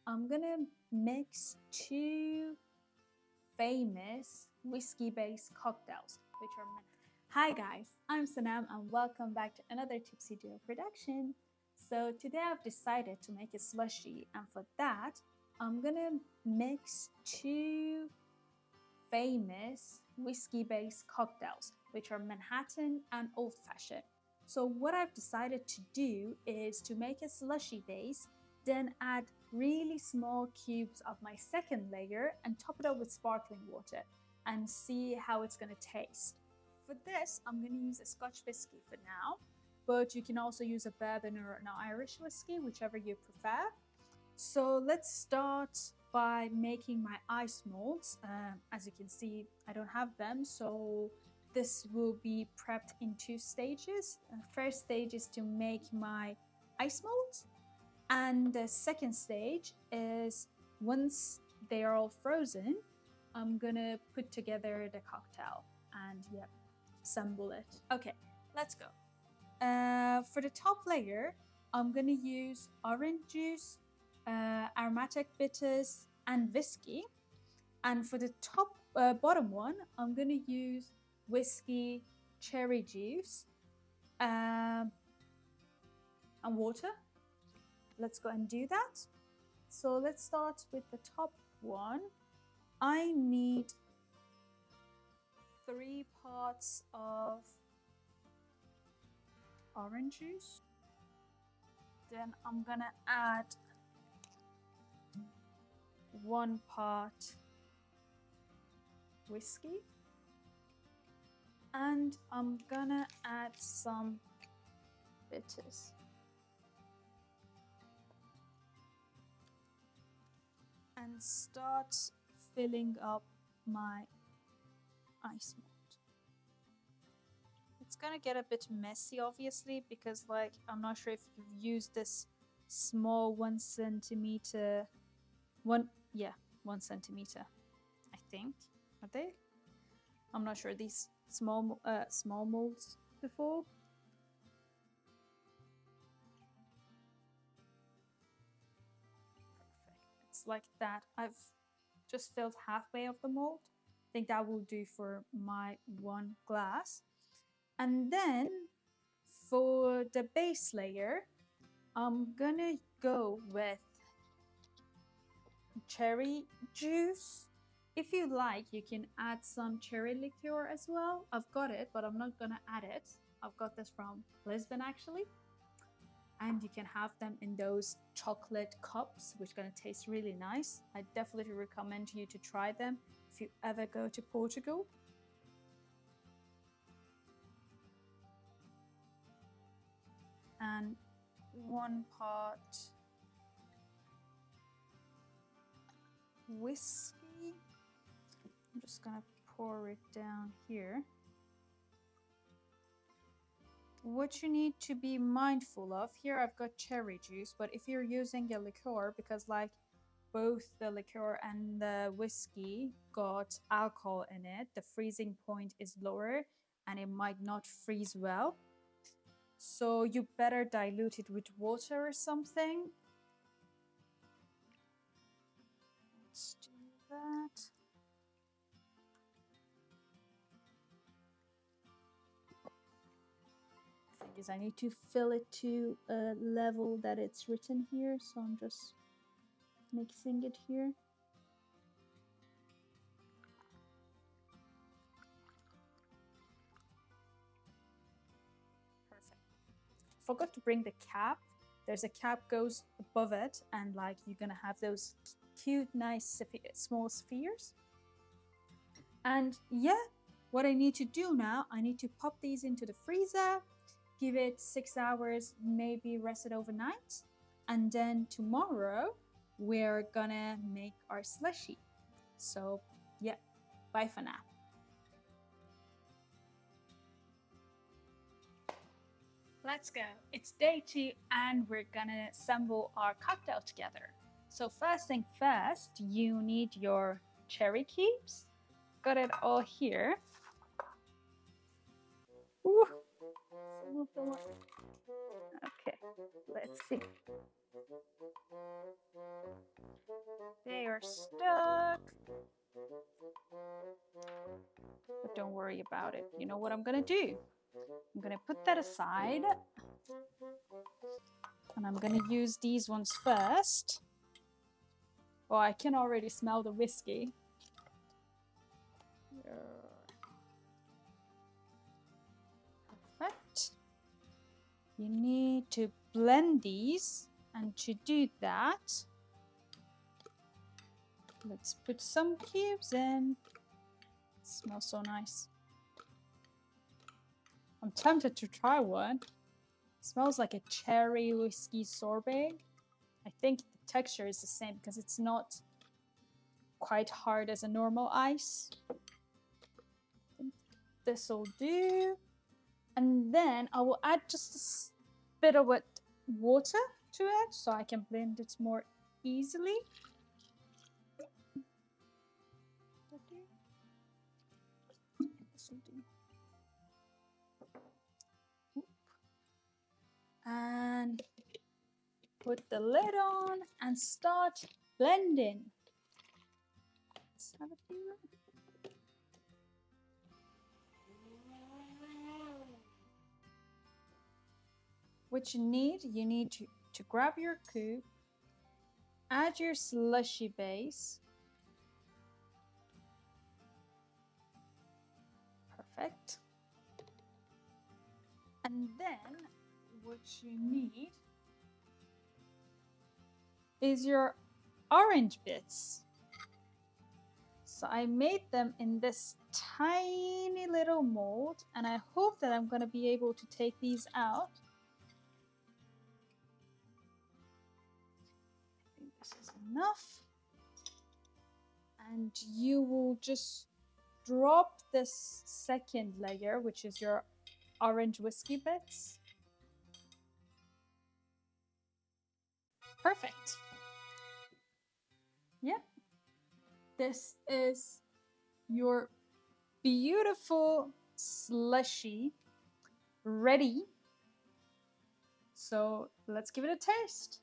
I'm gonna mix two famous whiskey-based cocktails, which are Hi guys, I'm Sanam and welcome back to another Tipsy Duo production. So today I've decided to make a slushie, and for that I'm gonna mix two famous whiskey-based cocktails, which are Manhattan and Old Fashioned. So what I've decided to do is to make a slushy base, then add really small cubes of my second layer and top it up with sparkling water and see how it's going to taste. For this, I'm going to use a Scotch whiskey for now, but you can also use a bourbon or an Irish whiskey, whichever you prefer. So let's start by making my ice molds. As you can see, I don't have them, so this will be prepped in two stages. The first stage is to make my ice molds, and the second stage is once they are all frozen, I'm gonna put together the cocktail and assemble it. Okay, let's go. For the top layer, I'm gonna use orange juice, aromatic bitters, and whiskey. And for the bottom one, I'm gonna use whiskey, cherry juice, and water. Let's go and do that. So let's start with the top one. I need 3 parts of orange juice. Then I'm gonna add 1 part whiskey. And I'm gonna add some bitters. And start filling up my ice mold. It's gonna get a bit messy, obviously, because I'm not sure if you've used this small 1 centimeter, 1 centimeter, I think. Are they? I'm not sure, these small molds before. Perfect. It's like that. I've just filled halfway of the mold. I think that will do for my 1 glass. And then for the base layer, I'm gonna go with cherry juice. If you like, you can add some cherry liqueur as well. I've got it, but I'm not gonna add it. I've got this from Lisbon actually. And you can have them in those chocolate cups, which are gonna taste really nice. I definitely recommend you to try them if you ever go to Portugal. And 1 part whiskey. I'm just gonna pour it down here. What you need to be mindful of, here I've got cherry juice, but if you're using a liqueur, because both the liqueur and the whiskey got alcohol in it, the freezing point is lower and it might not freeze well. So you better dilute it with water or something. Let's do that. Thing is, I need to fill it to a level that it's written here, so I'm just mixing it here. Forgot to bring the cap. There's a cap goes above it, and you're gonna have those cute, nice, small spheres. And what I need to do now, I need to pop these into the freezer, give it 6 hours, maybe rest it overnight, and then tomorrow we're gonna make our slushie. So bye for now. Let's go. It's day 2 and we're gonna assemble our cocktail together. So first thing first, you need your cherry cubes. Got it all here. Ooh, some of them okay, let's see. are stuck. But don't worry about it. You know what I'm gonna do? I'm gonna put that aside. And I'm gonna use these ones first. Oh, I can already smell the whiskey. Perfect. You need to blend these, and to do that, let's put some cubes in. It smells so nice. I'm tempted to try one. It smells like a cherry whiskey sorbet. I think the texture is the same because it's not quite hard as a normal ice. I think this will do. And then I will add just a bit of water to it so I can blend it more easily. And put the lid on and start blending. Let's have a few. What you need to grab your cube, add your slushy base. Perfect. And then what you need is your orange bits. So I made them in this tiny little mold, and I hope that I'm going to be able to take these out. I think this is enough. And you will just drop this second layer, which is your orange whiskey bits. Perfect. Yep. This is your beautiful slushy ready. So let's give it a taste.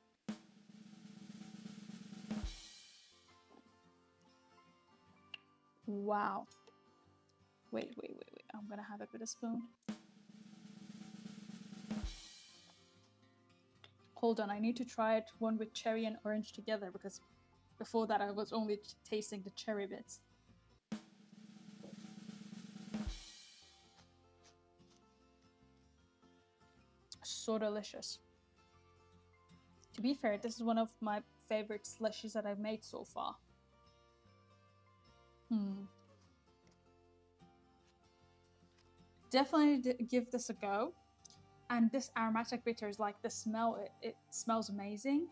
Wow. Wait. I'm gonna have it with a spoon. Hold on, I need to try it one with cherry and orange together because before that I was only tasting the cherry bits. So delicious. To be fair, this is one of my favorite slushies that I've made so far. Definitely give this a go. And this aromatic bitters, like the smell, it smells amazing.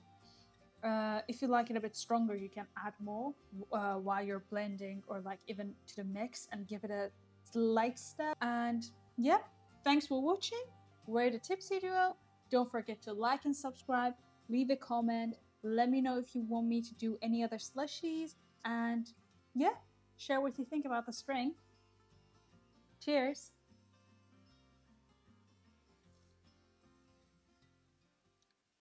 If you like it a bit stronger, you can add more while you're blending, or like even to the mix, and give it a slight step. And yeah, thanks for watching. We're the Tipsy Duo. Don't forget to like and subscribe, leave a comment, let me know if you want me to do any other slushies, and yeah, share what you think about the string. Cheers.